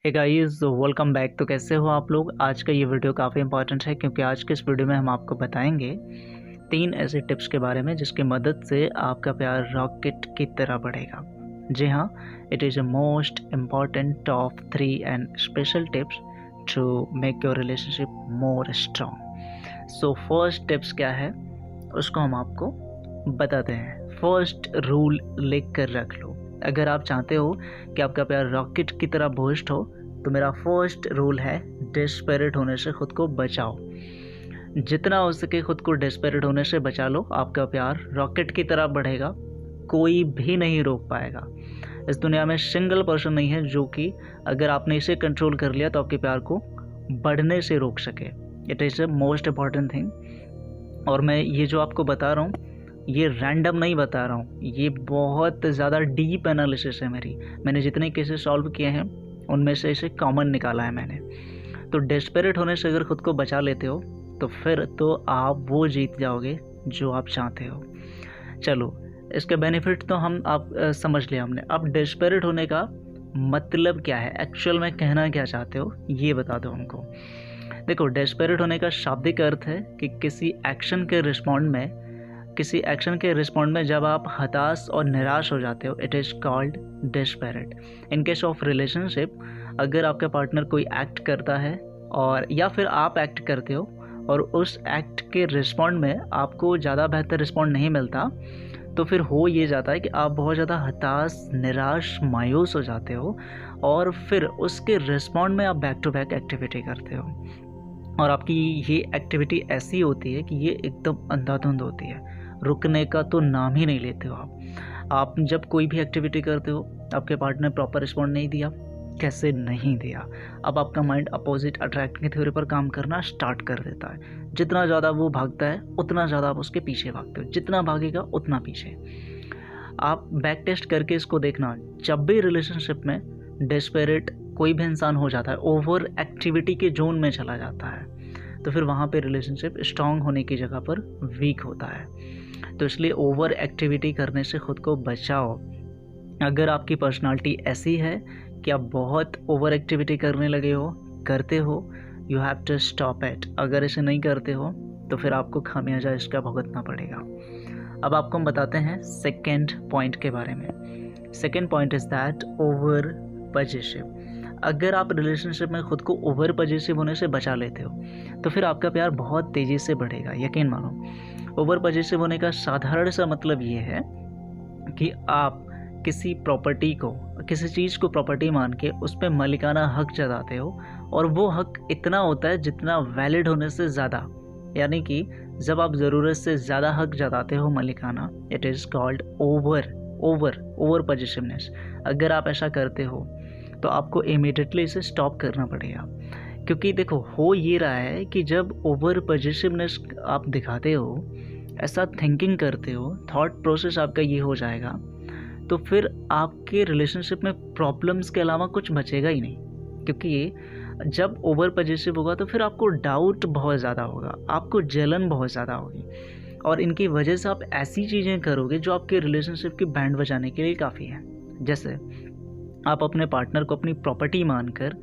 Hey guys, welcome back. तो कैसे हो आप लोग। आज का ये वीडियो काफ़ी इंपॉर्टेंट है क्योंकि आज के इस वीडियो में हम आपको बताएंगे 3 ऐसे टिप्स के बारे में जिसकी मदद से आपका प्यार रॉकेट की तरह बढ़ेगा। जी हाँ, it is a most important top 3 and special tips to make your relationship more strong. So first tips क्या है उसको हम आपको बताते हैं। फर्स्ट रूल लिख कर रख लो। अगर आप चाहते हो कि आपका प्यार रॉकेट की तरह बूस्ट हो तो मेरा फर्स्ट रूल है डेस्परेट होने से खुद को बचाओ। जितना हो सके खुद को डेस्परेट होने से बचा लो, आपका प्यार रॉकेट की तरह बढ़ेगा। कोई भी नहीं रोक पाएगा। इस दुनिया में सिंगल पर्सन नहीं है जो कि अगर आपने इसे कंट्रोल कर लिया तो आपके प्यार को बढ़ने से रोक सके। It is the most important thing. और मैं ये जो आपको बता रहा हूँ ये रैंडम नहीं बता रहा हूँ, ये बहुत ज़्यादा डीप एनालिसिस है मेरी। मैंने जितने केसेस सॉल्व किए हैं उनमें से इसे कॉमन निकाला है मैंने। तो डेस्परेट होने से अगर खुद को बचा लेते हो तो फिर तो आप वो जीत जाओगे जो आप चाहते हो। चलो, इसके बेनिफिट तो हम आप समझ लिया हमने। अब डेस्परेट होने का मतलब क्या है, एक्चुअल में कहना क्या चाहते हो ये बता दो हमको। देखो, डेस्परेट होने का शाब्दिक अर्थ है कि किसी एक्शन के रिस्पॉन्ड में जब आप हताश और निराश हो जाते हो, it is called desperate. In case of relationship, अगर आपका पार्टनर कोई एक्ट करता है और या फिर आप एक्ट करते हो और उस एक्ट के रिस्पॉन्ड में आपको ज़्यादा बेहतर रिस्पॉन्ड नहीं मिलता, तो फिर हो ये जाता है कि आप बहुत ज़्यादा हताश, निराश, मायूस हो जाते हो और फिर उसके रिस्पॉन्ड में आप बैक टू बैक एक्टिविटी करते हो। और आपकी ये एक्टिविटी ऐसी होती है कि ये एकदम अंधाधुंध होती है, रुकने का तो नाम ही नहीं लेते हो आप जब कोई भी एक्टिविटी करते हो आपके पार्टनर प्रॉपर रिस्पॉन्ड नहीं दिया, कैसे नहीं दिया, अब आपका माइंड अपोजिट अट्रैक्ट की थ्योरी पर काम करना स्टार्ट कर देता है। जितना ज़्यादा वो भागता है उतना ज़्यादा आप उसके पीछे भागते हो, जितना भागेगा उतना पीछे। आप बैक टेस्ट करके इसको देखना। जब भी रिलेशनशिप में डेस्परेट कोई भी इंसान हो जाता है, ओवर एक्टिविटी के जोन में चला जाता है, तो फिर वहाँ पे रिलेशनशिप स्ट्रांग होने की जगह पर वीक होता है। तो इसलिए ओवर एक्टिविटी करने से खुद को बचाओ। अगर आपकी पर्सनालिटी ऐसी है कि आप बहुत ओवर एक्टिविटी करते हो, you have to stop it. अगर इसे नहीं करते हो तो फिर आपको खामियाजा इसका भुगतना पड़ेगा। अब आपको हम बताते हैं सेकेंड पॉइंट के बारे में। Second point is that over possessive. अगर आप रिलेशनशिप में खुद को ओवर पॉजेसिव होने से बचा लेते हो तो फिर आपका प्यार बहुत तेज़ी से बढ़ेगा, यकीन मानो। ओवर पॉजेसिव होने का साधारण सा मतलब ये है कि आप किसी चीज़ को प्रॉपर्टी मान के उस पर मालिकाना हक जताते हो और वो हक इतना होता है जितना वैलिड होने से ज़्यादा। यानी कि जब आप ज़रूरत से ज़्यादा हक जताते हो मालिकाना, इट इज़ कॉल्ड ओवर पॉजेसिवनेस। अगर आप ऐसा करते हो तो आपको इमीडिएटली इसे स्टॉप करना पड़ेगा। क्योंकि देखो, हो ये रहा है कि जब ओवर पॉजेसिवनेस आप दिखाते हो, ऐसा थिंकिंग करते हो, थॉट प्रोसेस आपका ये हो जाएगा, तो फिर आपके रिलेशनशिप में प्रॉब्लम्स के अलावा कुछ बचेगा ही नहीं। क्योंकि जब ओवर पॉजेसिव होगा तो फिर आपको डाउट बहुत ज़्यादा होगा, आपको जलन बहुत ज़्यादा होगी और इनकी वजह से आप ऐसी चीज़ें करोगे जो आपके रिलेशनशिप की बैंड बजाने के लिए काफ़ी है। जैसे आप अपने पार्टनर को अपनी प्रॉपर्टी मानकर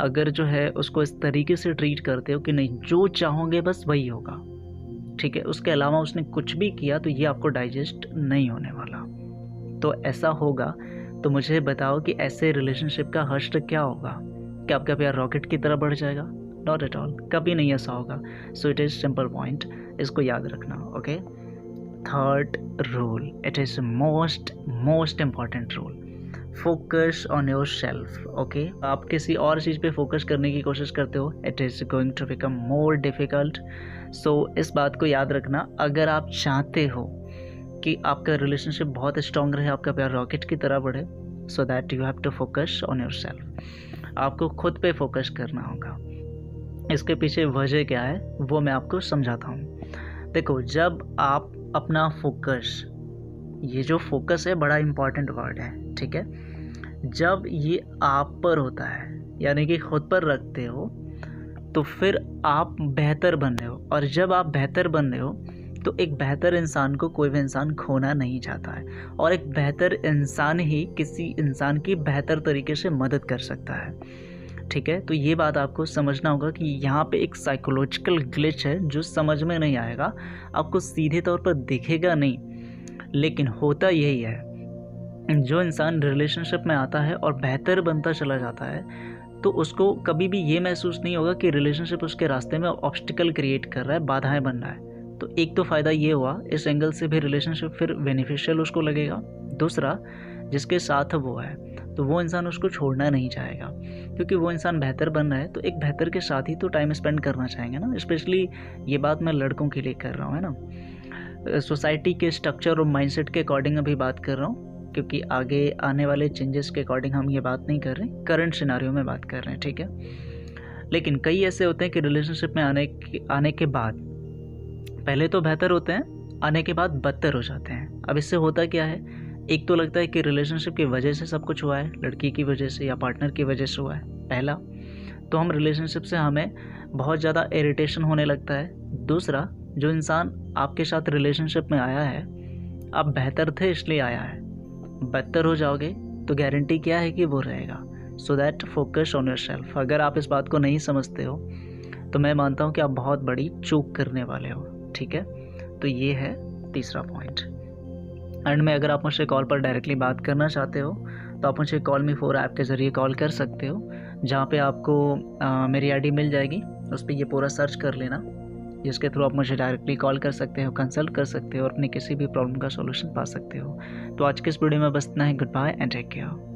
अगर जो है उसको इस तरीके से ट्रीट करते हो कि नहीं, जो चाहोगे बस वही होगा, ठीक है, उसके अलावा उसने कुछ भी किया तो ये आपको डाइजेस्ट नहीं होने वाला। तो ऐसा होगा तो मुझे बताओ कि ऐसे रिलेशनशिप का हश्र क्या होगा? क्या आपका प्यार रॉकेट की तरह बढ़ जाएगा? नॉट एट ऑल, कभी नहीं ऐसा होगा। So it is simple point, इसको याद रखना। Okay, third rule, it is most important rule, focus on your self. Okay, आप किसी और चीज़ पे फोकस करने की कोशिश करते हो, it is going to become more difficult. So इस बात को याद रखना। अगर आप चाहते हो कि आपका रिलेशनशिप बहुत स्ट्रांग रहे, आपका प्यार रॉकेट की तरह बढ़े, so that you have to focus on yourself. आपको खुद पे फोकस करना होगा। इसके पीछे वजह क्या है वो मैं आपको समझाता हूँ। देखो, जब आप अपना फोकस, ये जो फोकस है बड़ा इंपॉर्टेंट वर्ड है, ठीक है, जब ये आप पर होता है यानी कि खुद पर रखते हो तो फिर आप बेहतर बन रहे हो। और जब आप बेहतर बन रहे हो तो एक बेहतर इंसान को कोई भी इंसान खोना नहीं चाहता है और एक बेहतर इंसान ही किसी इंसान की बेहतर तरीके से मदद कर सकता है। ठीक है, तो ये बात आपको समझना होगा कि यहाँ पे एक साइकोलॉजिकल ग्लिच है जो समझ में नहीं आएगा, आपको सीधे तौर पर दिखेगा नहीं, लेकिन होता यही है। जो इंसान रिलेशनशिप में आता है और बेहतर बनता चला जाता है तो उसको कभी भी ये महसूस नहीं होगा कि रिलेशनशिप उसके रास्ते में ऑब्स्टिकल क्रिएट कर रहा है, बाधाएं बन रहा है। तो एक तो फ़ायदा ये हुआ, इस एंगल से भी रिलेशनशिप फिर बेनिफिशियल उसको लगेगा। दूसरा, जिसके साथ वो है तो वो इंसान उसको छोड़ना नहीं चाहेगा, क्योंकि वो इंसान बेहतर बन रहा है तो एक बेहतर के साथ ही तो टाइम स्पेंड करना चाहेंगे ना। स्पेशली ये बात मैं लड़कों के लिए कर रहा हूँ, है ना। सोसाइटी के स्ट्रक्चर और माइंडसेट के अकॉर्डिंग अभी बात कर रहा हूँ, क्योंकि आगे आने वाले चेंजेस के अकॉर्डिंग हम ये बात नहीं कर रहे, करंट सिनारियो में बात कर रहे हैं, ठीक है। लेकिन कई ऐसे होते हैं कि रिलेशनशिप में आने के बाद पहले तो बेहतर होते हैं, आने के बाद बदतर हो जाते हैं। अब इससे होता क्या है, एक तो लगता है कि रिलेशनशिप की वजह से सब कुछ हुआ है, लड़की की वजह से या पार्टनर की वजह से हुआ है। पहला तो हम रिलेशनशिप से हमें बहुत ज़्यादा इरिटेशन होने लगता है। दूसरा, जो इंसान आपके साथ रिलेशनशिप में आया है, आप बेहतर थे इसलिए आया है, बदतर हो जाओगे तो गारंटी क्या है कि वो रहेगा। So that focus on your self. अगर आप इस बात को नहीं समझते हो तो मैं मानता हूँ कि आप बहुत बड़ी चूक करने वाले हो, ठीक है। तो ये है तीसरा पॉइंट। एंड में अगर आप मुझसे कॉल पर डायरेक्टली बात करना चाहते हो तो आप मुझे कॉल मी 4 ऐप के ज़रिए कॉल कर सकते हो, जहाँ पे आपको मेरी आईडी मिल जाएगी, उस पर ये पूरा सर्च कर लेना, जिसके थ्रू आप मुझे डायरेक्टली कॉल कर सकते हो, कंसल्ट कर सकते हो और अपनी किसी भी प्रॉब्लम का सॉल्यूशन पा सकते हो। तो आज के इस वीडियो में बस इतना ही। Good bye and take care.